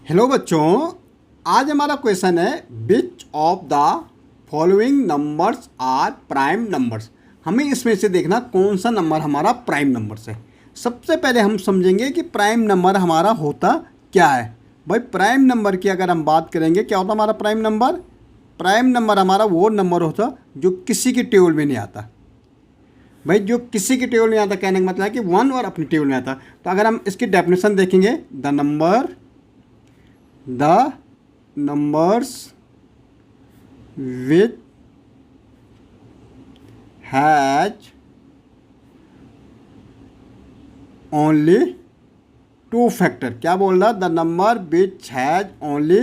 Hello बच्चों, आज हमारा क्वेश्चन है which of the following numbers are prime numbers. हमें इसमें से देखना कौन सा नंबर हमारा प्राइम नंबर्स है। सबसे पहले हम समझेंगे कि प्राइम नंबर हमारा होता क्या है। भाई प्राइम नंबर की अगर हम बात करेंगे, क्या होता हमारा प्राइम नंबर? प्राइम नंबर हमारा वो नंबर होता जो किसी की टेबल में नहीं आता। भाई जो किसी की टेबल में आता, कहने का मतलब है कि वन और अपनी टेबल में आता। तो अगर हम इसकी डेफिनेशन देखेंगे, the numbers which has only two factor। क्या बोल रहा? The number which has only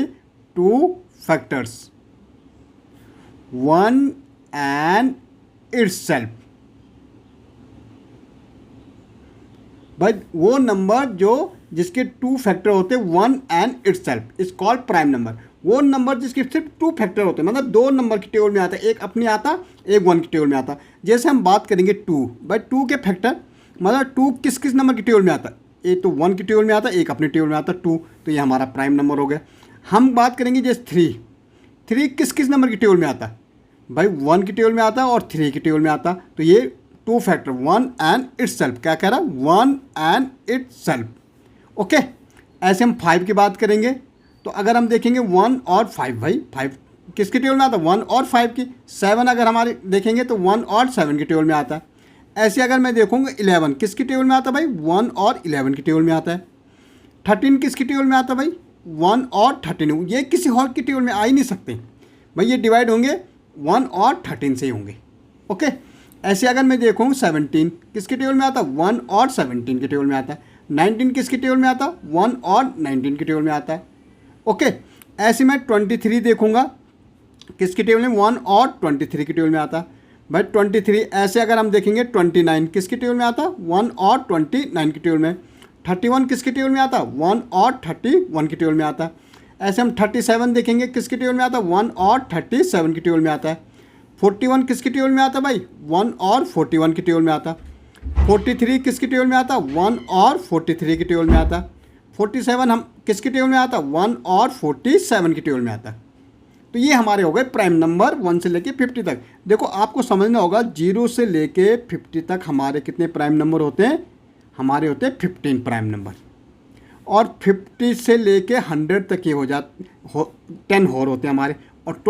two factors, one and itself. भाई वो नंबर जो जिसके टू फैक्टर होते हैं, one and itself is called prime number. वो नंबर जिसके सिर्फ टू फैक्टर होते हैं, मतलब दो नंबर की टेबल में आता है, एक अपनी आता, एक वन की टेबल में आता। जैसे हम बात करेंगे टू, भाई टू के फैक्टर मतलब टू किस किस नंबर की टेबल में आता? एक तो वन की टेबल में आता, एक अपनी टेबल में आता, टू। तो ये हमारा प्राइम नंबर हो गया। हम बात करेंगे जैसे थ्री, थ्री किस किस नंबर की टेबल में आता? भाई वन की टेबल में आता और थ्री की टेबल में आता। तो ये two factor, one and itself. क्या कह रहा? One and itself. ओके। ऐसे हम फाइव की बात करेंगे, तो अगर हम देखेंगे वन और फाइव, भाई फाइव किसकी टेबल में आता? वन और फाइव की। सेवन अगर हमारे देखेंगे तो वन और सेवन की टेबल में आता है। ऐसे अगर मैं देखूंगा इलेवन किसकी टेबल में आता? भाई वन और इलेवन की टेबल में आता है। थर्टीन किसकी टेबल में आता? भाई वन और थर्टीन। ये किसी और की टेबल में आ ही नहीं सकते भाई, ये डिवाइड होंगे वन और थर्टीन से ही होंगे। ओके। ऐसे अगर मैं देखूँ सेवनटीन किसकी टेबल में आता? वन और सेवनटीन की टेबल में आता है। 19 किसकी टेबल में आता? वन और 19 की टेबल में आता है। ओके। ऐसे मैं 23 देखूंगा किसकी टेबल में? वन और 23 की टेबल में आता। भाई 23। ऐसे अगर हम देखेंगे 29 किसकी टेबल में आता? वन और 29 की टेबल में। 31 किसकी टेबल में आता? वन और 31 की टेबल में आता। ऐसे हम 37 देखेंगे किसकी टेबल में आता? वन और 37 की टेबल में आता है। 41 किसकी टेबल में आता? भाई वन और 41 की टेबल में आता। 43 किसकी टेबल में आता? वन और 43 की टेबल में आता। 47 हम किसकी टेबल में आता? वन और 47 की टेबल में आता। तो ये हमारे हो गए प्राइम नंबर 1 से लेके 50 तक। देखो आपको समझना होगा 0 से लेके 50 तक हमारे कितने प्राइम नंबर होते हैं? हमारे होते हैं 15 प्राइम नंबर। और 50 से लेके 100 तक ये हो जाते 10 और होते हैं हमारे। और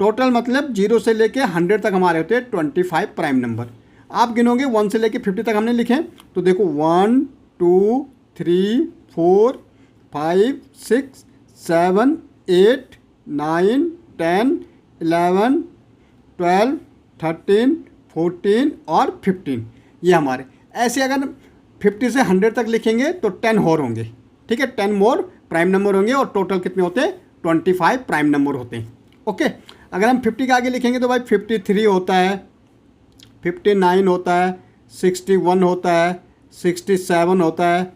टोटल मतलब 0 से लेके 100 तक हमारे होते हैं 25 प्राइम नंबर। आप गिनोगे 1 से लेके 50 तक हमने लिखे, तो देखो 1 2 3 4 5 6 7 8 9 10 11 12 13 14 और 15 ये हमारे। ऐसे अगर 50 से 100 तक लिखेंगे तो 10 और होंगे। ठीक है, 10 मोर प्राइम नंबर होंगे और टोटल कितने होते हैं? 25 प्राइम नंबर होते हैं। ओके। अगर हम 50 के आगे लिखेंगे तो भाई 53 होता है, 59 होता है, 61 होता है, 67 होता है।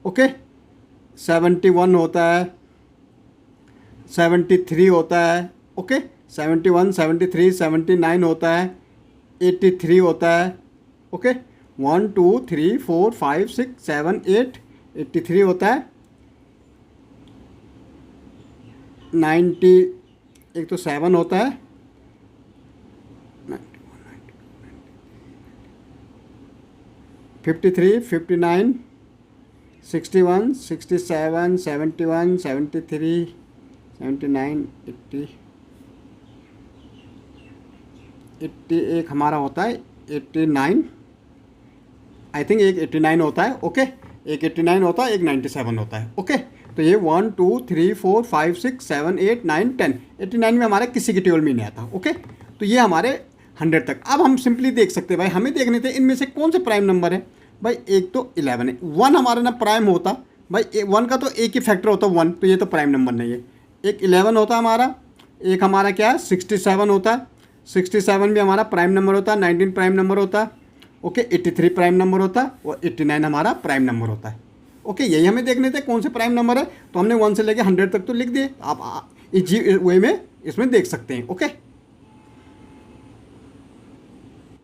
ओके। 71 होता है, 73 होता है। ओके। 71 73 79 होता है, 83 होता है। ओके। 1 2 3 4 5 6 7 8 83 होता है। 90 एक तो 7 होता है, 53 59 61 67 71 73 79 80 80 एक हमारा होता है 89। आई थिंक एक 89 होता है। ओके। एक 89 होता है, एक 97 होता है। ओके। तो ये 1 2 3 4 5 6 7 8 9 10 89 में हमारे किसी की टेबल में नहीं आता। ओके। तो ये हमारे 100 तक। अब हम सिंपली देख सकते हैं भाई, हमें देखने थे इनमें से कौन से प्राइम नंबर है। भाई एक तो 11 है, 1 हमारा ना प्राइम होता। भाई 1 का तो एक ही फैक्टर होता 1, तो ये तो प्राइम नंबर नहीं है। एक 11 होता हमारा, एक हमारा क्या है 67 होता है। 67 भी हमारा प्राइम नंबर होता है। 19 प्राइम नंबर होता है। ओके। 83 प्राइम नंबर होता है और 89 हमारा प्राइम नंबर होता है। ओके। यही हमें देखने थे कौन से प्राइम नंबर है, तो हमने 1 से लेकर 100 तक तो लिख दिए। आप इजी वे में इसमें देख सकते हैं। ओके।